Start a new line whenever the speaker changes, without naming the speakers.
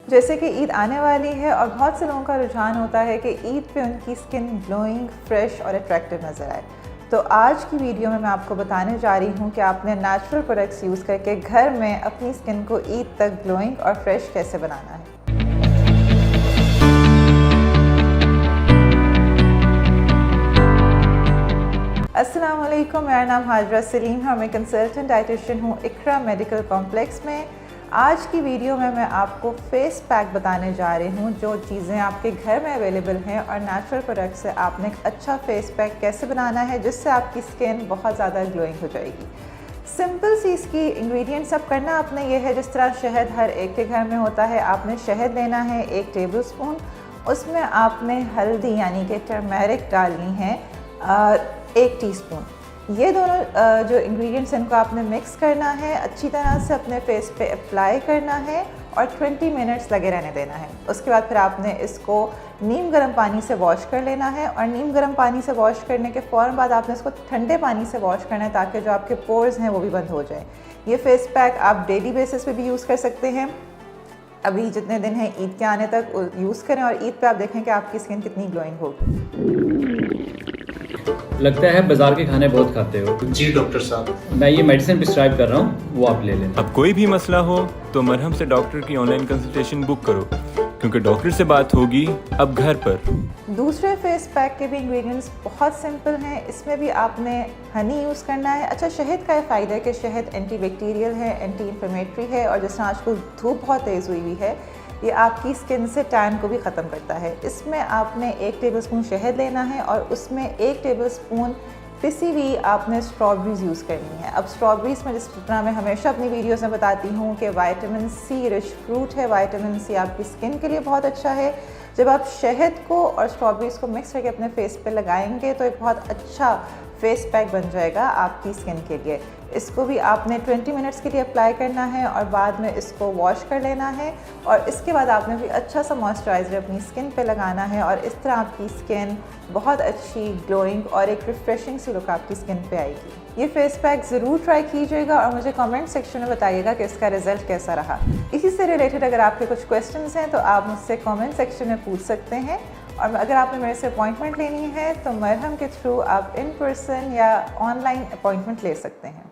जैसे कि ईद आने वाली है और बहुत से लोगों का रुझान होता है कि ईद पे उनकी स्किन ग्लोइंग, फ्रेश और अट्रैक्टिव नज़र आए। तो आज की वीडियो में मैं आपको बताने जा रही हूँ कि आपने नेचुरल प्रोडक्ट्स यूज़ करके घर में अपनी स्किन को ईद तक ग्लोइंग और फ्रेश कैसे बनाना है। अस्सलाम वालेकुम, मेरा नाम हाजरा सलीम है और मैं कंसल्टेंट डाइटिशियन हूँ इकरा मेडिकल कॉम्प्लेक्स में। आज की वीडियो में मैं आपको फेस पैक बताने जा रही हूँ जो चीज़ें आपके घर में अवेलेबल हैं और नेचुरल प्रोडक्ट से आपने एक अच्छा फेस पैक कैसे बनाना है जिससे आपकी स्किन बहुत ज़्यादा ग्लोइंग हो जाएगी। सिंपल सी इसकी इंग्रेडिएंट्स अब करना आपने ये है, जिस तरह शहद हर एक के घर में होता है, आपने शहद लेना है 1 टेबल स्पून। उसमें आपने हल्दी यानी कि टर्मेरिक डालनी है 1 टीस्पून। ये दोनों जो इंग्रेडिएंट्स इनको आपने मिक्स करना है, अच्छी तरह से अपने फेस पे अप्लाई करना है और 20 मिनट्स लगे रहने देना है। उसके बाद फिर आपने इसको नीम गर्म पानी से वॉश कर लेना है और नीम गर्म पानी से वॉश करने के फ़ौरन बाद आपने इसको ठंडे पानी से वॉश करना है ताकि जो आपके पोर्स हैं वो भी बंद हो जाए। ये फेस पैक आप डेली बेसिस पे भी यूज़ कर सकते हैं। अभी जितने दिन हैं ईद के आने तक यूज़ करें और ईद पे आप देखें कि आपकी स्किन कितनी ग्लोइंग होगी।
लगता है बाजार के खाने बहुत खाते हो।
जी डॉक्टर साहब,
मैं ये मेडिसिन प्रिस्क्राइब कर रहा हूँ, वो आप ले लें।
अब कोई भी मसला हो तो मरहम से डॉक्टर की ऑनलाइन कंसल्टेशन बुक करो, क्योंकि डॉक्टर से बात होगी अब घर पर।
दूसरे फेस पैक के भी इंग्रेडिएंट्स बहुत सिंपल हैं। इसमें भी आपने हनी यूज़ करना है। अच्छा, शहद का फ़ायदा है कि शहद एंटीबैक्टीरियल है, एंटी इन्फ्लेमेटरी है और जिस तरह आजकल धूप बहुत तेज़ हुई है ये आपकी स्किन से टैन को भी ख़त्म करता है। इसमें आपने 1 टेबलस्पून शहद लेना है और उसमें 1 टेबलस्पून पिसी हुई आपने स्ट्रॉबेरीज़ यूज़ करनी है। अब स्ट्रॉबेरीज़ में जिस तरह मैं हमेशा अपनी वीडियोज़ में बताती हूँ कि विटामिन सी रिच फ्रूट है, विटामिन सी आपकी स्किन के लिए बहुत अच्छा है। जब आप शहद को और स्ट्रॉबेरीज़ को मिक्स करके अपने फेस पे लगाएंगे तो एक बहुत अच्छा फेस पैक बन जाएगा आपकी स्किन के लिए। इसको भी आपने 20 मिनट्स के लिए अप्लाई करना है और बाद में इसको वॉश कर लेना है और इसके बाद आपने भी अच्छा सा मॉइस्चराइज़र अपनी स्किन पे लगाना है और इस तरह आपकी स्किन बहुत अच्छी ग्लोइंग और एक रिफ्रेशिंग सी लुक आपकी स्किन पे आएगी। ये फेस पैक ज़रूर ट्राई कीजिएगा और मुझे कमेंट सेक्शन में बताइएगा कि इसका रिज़ल्ट कैसा रहा। इसी से रिलेटेड अगर आपके कुछ क्वेश्चंस हैं तो आप मुझसे कमेंट सेक्शन में पूछ सकते हैं और अगर आपने मेरे से अपॉइंटमेंट लेनी है तो मरहम के थ्रू आप इन पर्सन या ऑनलाइन अपॉइंटमेंट ले सकते हैं।